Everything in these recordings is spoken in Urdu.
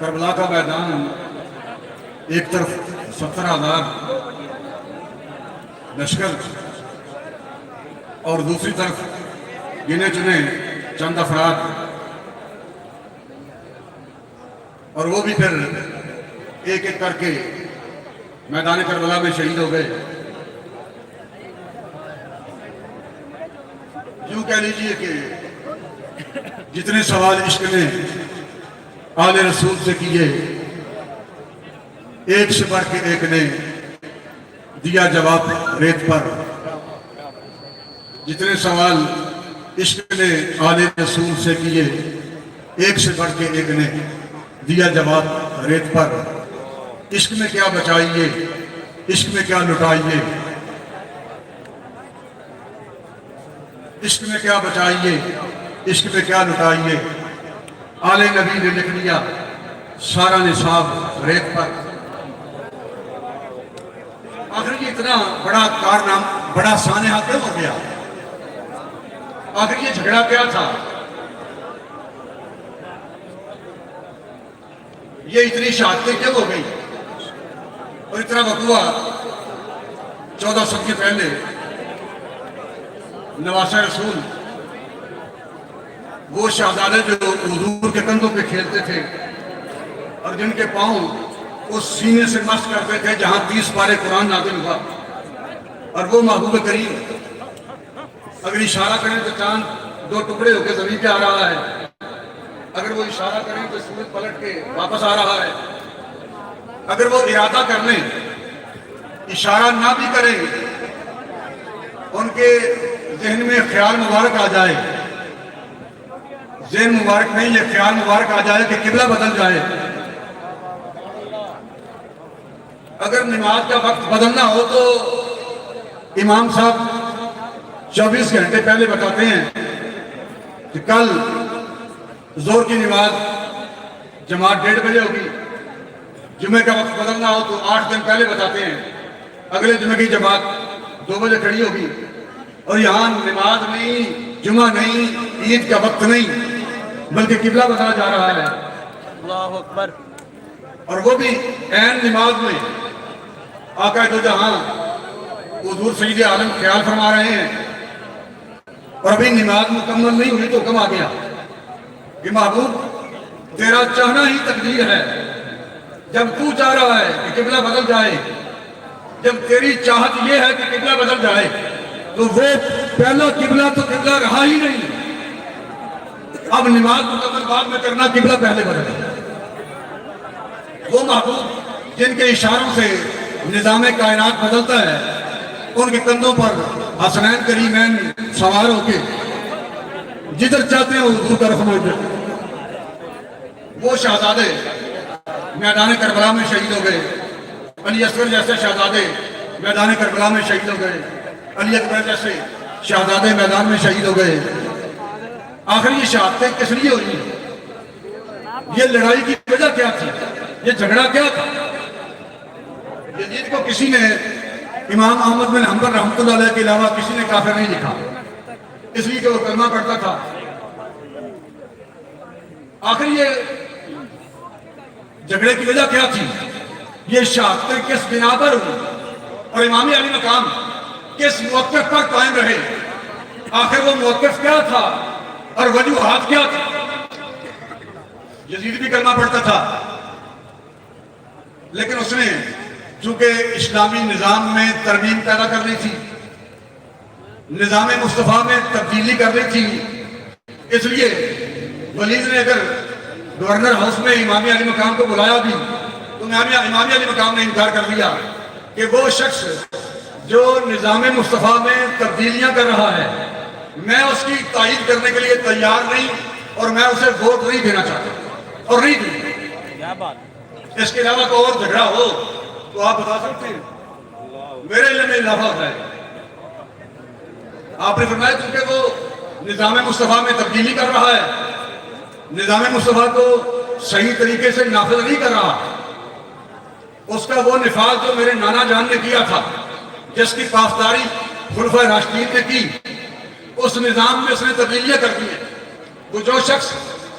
کربلا کا میدان، ایک طرف 70,000 لشکر اور دوسری طرف گنے چنے چند افراد، اور وہ بھی پھر ایک ایک کر کے میدان کربلا میں شہید ہو گئے۔ یوں کہہ لیجئے کہ جتنے سوال عشق نے آل رسول سے کیے، ایک سے بڑھ کے ایک نے دیا جواب ریت پر۔ جتنے سوال عشق نے آل رسول سے کیے، ایک سے بڑھ کے ایک نے دیا جواب ریت پر۔ عشق میں کیا بچائیے، عشق میں کیا لٹائیے، عشق میں کیا بچائیے، عشق میں کیا لٹائیے، آل نبی نے لکھ لیا سارا نصاب ریت پر۔ آخر یہ اتنا بڑا کارنامہ، بڑا سانحہ کیوں ہو گیا؟ آخر یہ جھگڑا کیا تھا؟ یہ اتنی شہادتیں کیوں ہو گئی؟ اور اتنا وقوع 14 صدی پہلے نواسہ رسول، وہ شہزادے جو حضور کے کندھوں پہ کھیلتے تھے اور جن کے پاؤں اس سینے سے مس کرتے تھے جہاں 30 پارے قرآن نازل ہوا، اور وہ محبوب کریم اگر اشارہ کریں تو چاند 2 ٹکڑے ہو کے زمین پہ آ رہا ہے، اگر وہ اشارہ کریں تو سورج پلٹ کے واپس آ رہا ہے، اگر وہ ارادہ کر لیں، اشارہ نہ بھی کریں، ان کے ذہن میں خیال مبارک آ جائے، ذہن مبارک نہیں، یہ خیال مبارک آ جائے کہ قبلہ بدل جائے، اگر نماز کا وقت بدلنا ہو تو امام صاحب 24 گھنٹے پہلے بتاتے ہیں کہ کل ظہر کی نماز جماعت 1:30 بجے ہوگی، جمعہ کا وقت بدلنا ہو تو 8 دن پہلے بتاتے ہیں اگلے جمعہ کی جماعت 2 بجے کھڑی ہوگی، اور یہاں نماز نہیں، جمعہ نہیں، عید کا وقت نہیں، بلکہ قبلہ بدلا جا رہا ہے۔ اللہ اکبر۔ اور وہ بھی عین نماز میں آقا دو جہاں حضور سید عالم خیال فرما رہے ہیں، اور ابھی نماز مکمل نہیں ہوئی تو حکم آ گیا کہ محبوب تیرا چاہنا ہی تقدیر ہے، جب تو چاہ رہا ہے کہ قبلہ بدل جائے، جب تیری چاہت یہ ہے کہ قبلہ بدل جائے، تو وہ پہلا قبلہ تو قبلہ رہا ہی نہیں، اب نماز مکمل بعد میں کرنا، قبلہ پہلے بدل۔ وہ محبوب جن کے اشاروں سے نظام کائنات بدلتا ہے، ان کے کندھوں پر حسنین کریمین سوار ہو کے جدھر چاہتے ہیں حضور کا رخ موڑتے ہیں۔ وہ شہزادے میدان کربلا میں شہید ہو گئے، علی اصغر جیسے شہزادے میدان کربلا میں شہید ہو گئے، علی اکبر جیسے شہزادے میدان میں شہید ہو گئے۔ آخر یہ شہادتیں کس لیے ہوئی؟ یہ لڑائی کی وجہ کیا تھی؟ یہ جھگڑا کیا تھا؟ یزید کو کسی نے امام احمد بن حنبل رحمۃ اللہ علیہ کے علاوہ کسی نے کافر نہیں لکھا، اس لیے کہ وہ کلمہ پڑھتا تھا۔ آخر یہ جھگڑے کی وجہ کیا تھی؟ یہ شہادتیں کس بنا پر ہوئی اور امام علی مقام کس موقف پر قائم رہے؟ آخر وہ موقف کیا تھا اور وجوہات کیا تھی؟ یزید بھی کلمہ پڑھتا تھا، لیکن اس نے چونکہ اسلامی نظام میں ترمیم پیدا کرنی تھی، نظام مصطفیٰ میں تبدیلی کرنی تھی، اس لیے ولید نے اگر گورنر ہاؤس میں امام علی مقام کو بلایا بھی تو امام علی مقام نے انکار کر دیا کہ وہ شخص جو نظام مصطفیٰ میں تبدیلیاں کر رہا ہے، میں اس کی تائید کرنے کے لیے تیار نہیں، اور میں اسے ووٹ نہیں دینا چاہتا اور نہیں دوں۔ کیا بات؟ اس کے علاوہ کوئی اور جھگڑا ہو تو آپ بتا سکتے ہیں، میرے علم میں اضافہ ہوتا ہے۔ آپ نے فرمایا چونکہ وہ نظام مصطفیٰ میں تبدیلی کر رہا ہے، نظام مصطفیٰ کو صحیح طریقے سے نافذ نہیں کر رہا، اس کا وہ نفاذ جو میرے نانا جان نے کیا تھا، جس کی پاسداری خلفائے راشدین نے کی، اس نظام میں اس نے تبدیلیاں کر دی ہیں۔ وہ جو شخص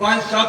5-7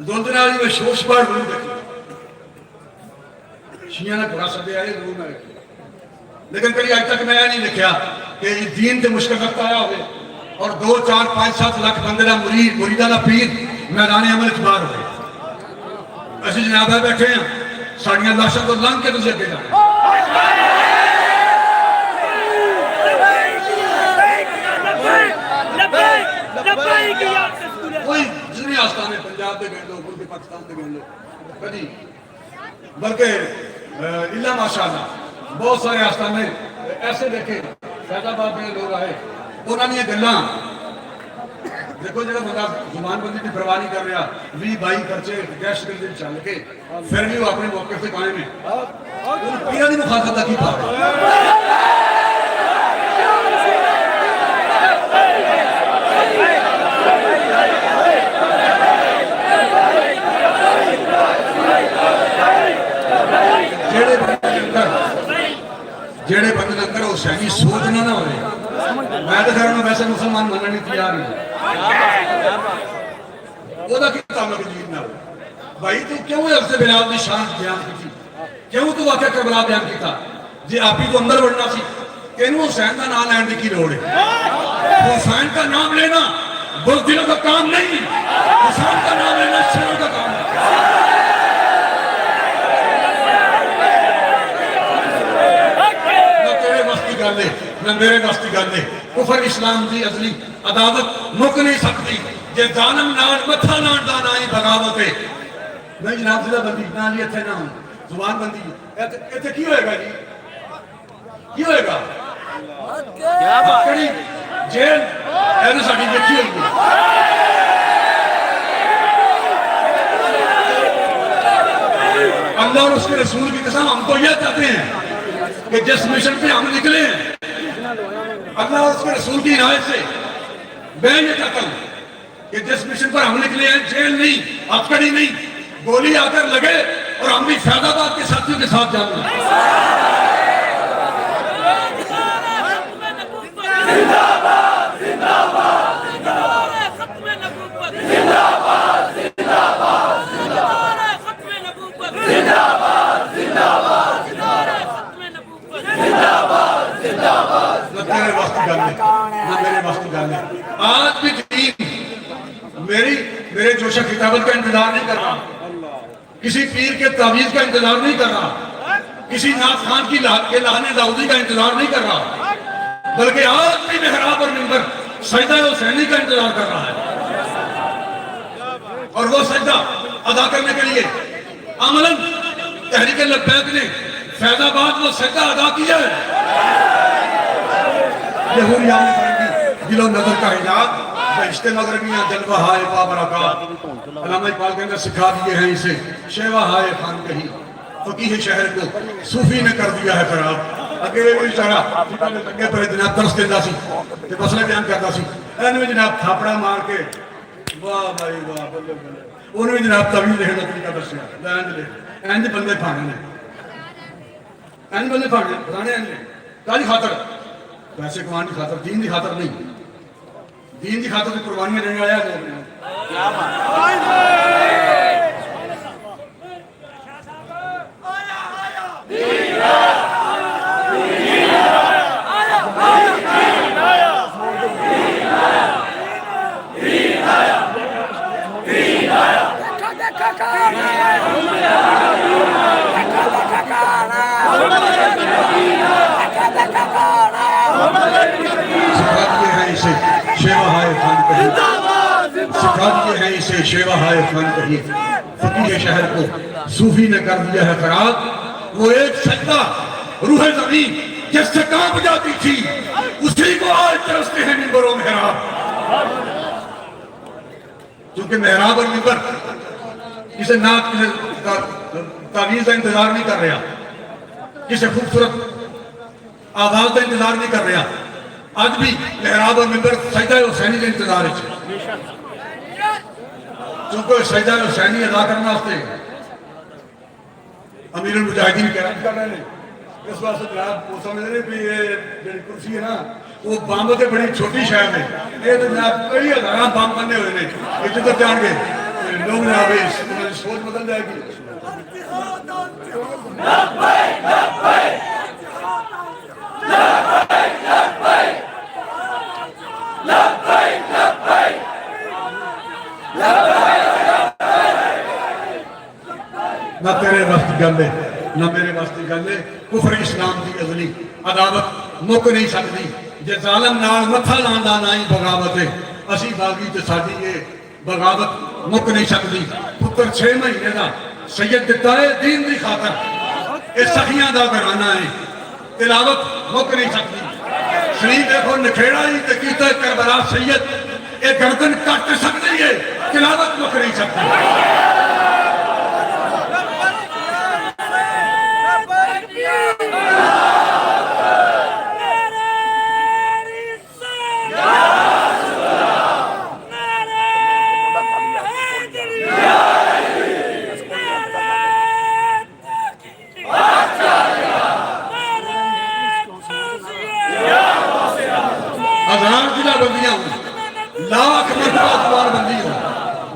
زلزلہ علی میں شوش پاڑ ضرور دیکھی شیعہ نے پورا سب آئے ضرور میں رکھی لیکن کبھی آج تک میں نہیں لکھیا کہ دین سے مشکل وقت آیا ہوئے اور 2 4 5 7 لاکھ بندے کا مریدہ کا پیر میدان عمل اعتبار ہوئے ایسی جناب ہے بیٹھے ہیں ساڑیاں لاشوں کو لنگ کے تجھے اگے جانا کوئی جتنے آستانے پنجاب دے گئے لوگ ملک پاکستان دے گئے لوگ کبھی بلکہ اللہ ماشاءاللہ بہت سارے آستانے ایسے دیکھے فیض آباد میں لوگ آئے انہوں نے یہ گلاں دیکھو جگہ بندہ زمان بندی کی پرواہ نہیں کر رہا 20-22 خرچے گیسٹ کے دن چل کے پھر بھی وہ اپنے موقع سے قائم ہے پیرہ دی مخالفت کی پا رہے جیڑے بندے اندر حسینی سوچنا نہ ہوئے میں تو کہہ ویسے مسلمان ماننا نہیں تیار نہیں وہ دا کی تعلق جیت نہ ہوئے بھائی تو کیوں ہے افضل بلال نے شان بیان کی تھی کیوں تو واقعہ کربلا بیان کی تھا جی آپ ہی تو اندر بڑھنا سی کہ انہوں حسین کا نام لینے کی لوڑ ہے حسین کا نام لینا بزدلوں کا کام نہیں حسین کا نام لینا شروں کا کام ہے نہ میرے واسطی گل ہے کفر اسلام دی ازلی عداوت مک نہیں سکتی جے ظالم نال متھا نال دانا ہی بغاوت ہے نہیں جناب ضلع بندی نہ جی اتنے نہ ہوں زبان بندی ایتھے کی ہوئے گا جی کی ہوئے گا کڑی جیل ایسے ساڑی دیکھی ہوئی گی اللہ اور اس کے رسول کی قسم ہم تو یہ چاہتے ہیں کہ جس مشن پہ ہم نکلے ہیں اللہ اور اس کے رسول کی عنایت سے میں یہ چاہتا ہوں کہ جس مشن پر ہم نکلے ہیں جیل نہیں ہتھکڑی نہیں گولی آ کر لگے اور ہم بھی فیض آباد کے ساتھیوں کے ساتھ جانا آج بھی دین میرے جوش خطابت کا انتظار نہیں کر رہا کسی پیر کے تعویذ کا انتظار نہیں کر رہا کسی نعت خان کی لہنے داؤدی کا انتظار نہیں کر رہا بلکہ آج بھی محراب اور منبر سجدہ حسینی کا انتظار کر رہا ہے اور وہ سجدہ ادا کرنے کے لیے عملاً تحریک لبیک نے فیض آباد وہ سجدہ ادا کیا ہے یہودیان فرنگی دل و نظر کا حجاب بہشت مغربیاں جلوہ ہائے بابرکات علامہ اقبال کے اندر سکھا دیے ہیں اسے شیوہ ہائے خان کہیں فقیہ شہر کو صوفی نے کر دیا ہے خراب اکیلے کوئی چارہ لگے پر جناب ترس دیندہ سی کہ مسئلہ بیان کرتا سی اینوے میں جناب تھاپڑا مار کے واہ بھائی واہ بلے بلے انہوں نے جناب طویل لکھنے طریقہ دسیا لینڈ لے اینج بندے پھانے نے اینج بندے پھانے بتانے اینج کالی خاطر پیسے کمان کی خاطر دین دی خاطر نہیں دین دی خاطر کی قربانیاں دینے آیا ہے سکھا دیے ہیں اسے شیوہ ہائے خان کہیں فقیہ شہر کو صوفی نے کر دیا ہے خراب وہ ایک سجدہ روح زمین جس سے کانپ جاتی تھی اسی کو آج ترستے ہیں منبر و محراب کیونکہ محراب اور منبر کسی نعت کسی تعویذ کا انتظار نہیں کر رہا کسی خوبصورت آواز کا انتظار نہیں کر رہا آج بھی محراب اور منبر سجدہ حسینی کا انتظار ہے چونکہ سجدہ حسینی ادا کرنا ہوتے امیر المجاہدین کہنا کر رہے ہیں اس واسطے جناب وہ سمجھ رہے بھی یہ کرسی ہے نا وہ بامب بڑی چھوٹی شہر ہے یہ تو جناب کئی ہزارہ بام بننے ہوئے ہیں یہ جدھر جان گے لوگ نے آگے تمہاری سوچ بدل جائے گی. نہ تیرے واسطے گل ہے نہ میرے واسطے گل ہے. کفر اسلام کی ازلی عداوت مک نہیں سکتی. جے ظالم نال متھا لاندہ نہ ہی بغاوت ہے. اسی باغی تے ساڈی یہ بغاوت مک نہیں سکتی. پتر 6 مہینے دا سید دتا ہے دین دی خاطر. یہ سخیاں دا گھرانہ ہے. تلاوت مک نہیں سکتی. شریف دیکھو نکھیڑا ہی تے کیتا ہے کربلا سید. یہ گردن کٹ سکتی ہے. تلاوت مک نہیں سکتی. بندیاں ہوں لاکھ مرتبہ دوار بندی ہوں.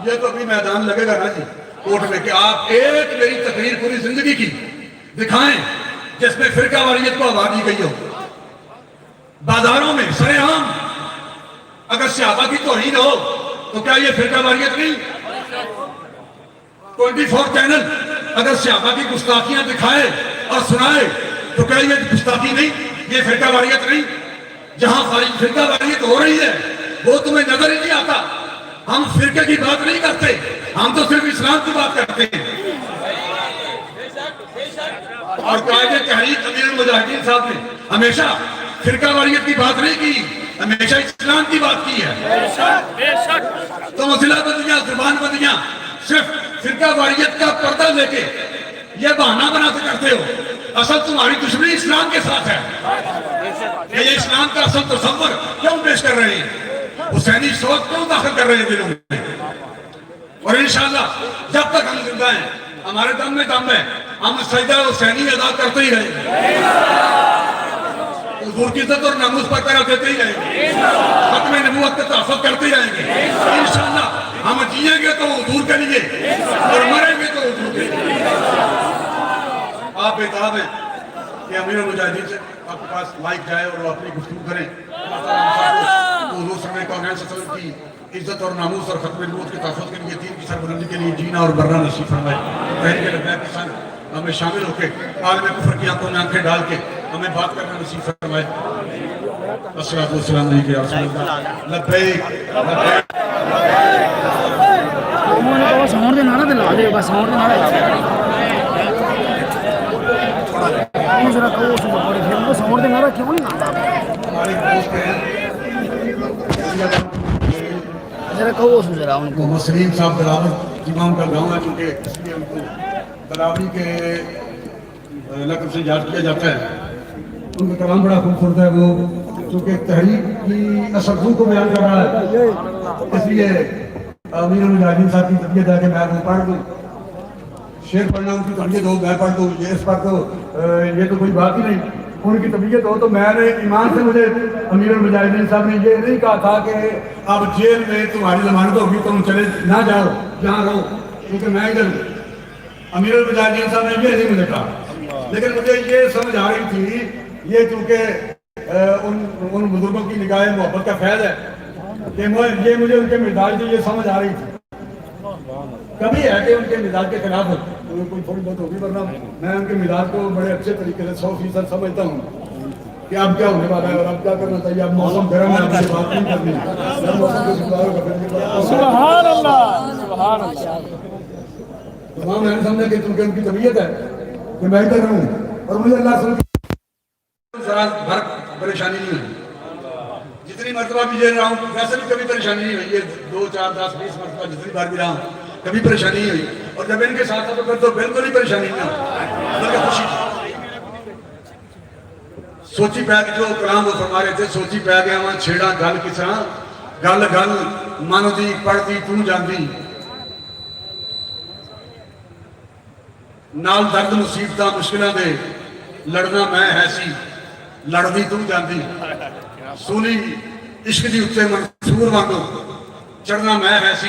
یہ تو ابھی میدان لگے گا نا جی کوٹ میں کہ آپ ایک میری تقریر پوری زندگی کی دکھائیں جس میں فرقہ واریت کو ہوا دی گئی ہو. بازاروں میں سرے عام اگر صحابہ کی توہین ہو تو کیا یہ فرقہ واریت نہیں؟ 24 چینل اگر صحابہ کی گستاخیاں دکھائے اور سنائے تو کیا یہ گستاخی نہیں؟ یہ فرقہ واریت نہیں؟ جہاں فرقہ واریت ہو رہی ہے وہ تمہیں نظر ہی نہیں آتا. ہم فرقے کی بات نہیں کرتے, ہم تو صرف اسلام کی بات کرتے ہیں. اور قائد تحریک امیر المجاہدین صاحب نے ہمیشہ فرقہ واریت کی بات نہیں کی, ہمیشہ اسلام کی بات کی ہے. تم اصلہ بندیاں زبان بندیاں صرف فرقہ واریت کا پردہ لے کے یہ بہانہ بنا کے کرتے ہو. اصل تمہاری دشمنی اسلام کے ساتھ ہے. یہ اسلام کا اصل تصور کیوں پیش کر رہے ہیں؟ حسینی سوچ کیوں داخل کر رہے ہیں دلوں میں؟ اور انشاءاللہ جب تک ہم زندہ ہیں ہمارے دم میں دم ہے, ہم سجدہ حسینی ادا کرتے ہی رہیں گے. حضور کی عزت اور ناموس پر طرح دیتے ہی رہیں گے. ختم نبوت کا تحفظ کرتے ہی رہیں گے. انشاءاللہ ہم جیئیں گے تو حضور کے لیے اور مریں گے تو حضور کے لیے. آپ بےتاب ہیں کہ امیر المجاہدین سے آپ کے پاس مائک جائے اور وہ اپنی گفتگو کریں. حضور صلی اللہ علیہ وسلم کی عزت اور ناموس اور ختم نبوت کے تحفظ کے لیے, دین کی سربلندی کے لیے جینا اور مرنا نصیب فرمائے. بہن کے لبیک کے ساتھ ہمیں شامل ہو کے عالم کفر کی آنکھوں میں آنکھیں ڈال کے ہمیں بات کرنا نصیب فرمائے. الصلوۃ والسلام علیک یا رسول اللہ. لبیک لبیک. ساؤنڈ دے نعرہ تے لا دے بس ساؤنڈ دے نعرہ ذرا کہو ساؤنڈ دے نعرہ کیوں نہیں آتا؟ ہمارے دوست ہیں ذرا کہو ذرا ان کو. مسلم صاحب دلاور امام کا گاؤں ہے چونکہ اس لیے ان کو دلاوری کے لقب سے یاد کیا جاتا ہے. ان کا کلام بڑا خوبصورت ہے. وہ چونکہ تحریک کی اثروں کو بیان کر رہا ہے اس لیے امیر المجاہدین صاحب کی طبیعت ہے کہ میں وہ پڑھ دوں. شعر پڑھنا ان کی طبیعت ہو, میں پڑھ دوں, یہ اس پر تو یہ تو کوئی بات ہی نہیں. ان کی طبیعت ہو تو میں نے ایمان سے مجھے امیر المجاہدین صاحب نے یہ نہیں کہا تھا کہ اب جیل میں تمہاری ضمانت ہوگی تم چلے نہ جاؤ, جہاں رہو, کیونکہ میں ادھر ہوں. امیر المجاہدین صاحب نے یہ نہیں مجھے کہا, لیکن مجھے یہ سمجھ آ رہی تھی, یہ چونکہ ان بزرگوں کی نگاہ محبت کا فیض ہے کہ یہ مجھے ان کے مزاج سے یہ سمجھ آ رہی تھی. کبھی ہے کہ ان کے مزاج کے خلاف کوئی تھوڑی بہت ہوگی, ورنہ میں ان کے مزاج کو بڑے اچھے طریقے سے 100% سمجھتا ہوں کہ اب کیا ہونے والا ہے اور اب کیا کرنا چاہیے. اب موسم گرم ہے, اب سے بات نہیں کرنی. سبحان اللہ سبحان اللہ. تمام میں نے سمجھا کہ چونکہ ان کی طبیعت ہے کہ میں ادھر رہوں اور مجھے اللہ سے ذرا بھر پریشانی نہیں ہوئی. جتنی مرتبہ بھی جیل رہا ہوں ویسے بھی کبھی پریشانی نہیں ہوئی. یہ 2 4 10 20 مرتبہ جتنی بار بھی رہا ہوں کبھی پریشانی نہیں ہوئی. اور جب ان کے ساتھ تھا تو پھر تو بالکل ہی پریشانی نہیں ہوئی, بلکہ خوشی. سوچی پہ کہ جو کلام وہ فرما رہے تھے, سوچی پہ گیا وہاں چھیڑا گل کس طرح, گل گل من دی پڑھتی تو جاندی, نال درد مصیبتاں مشکلاں دے لڑنا میں ہے سی, لڑدی تو جاندی. سولی عشق دی اتنے منصور وانگو چڑھنا میں ہے سی,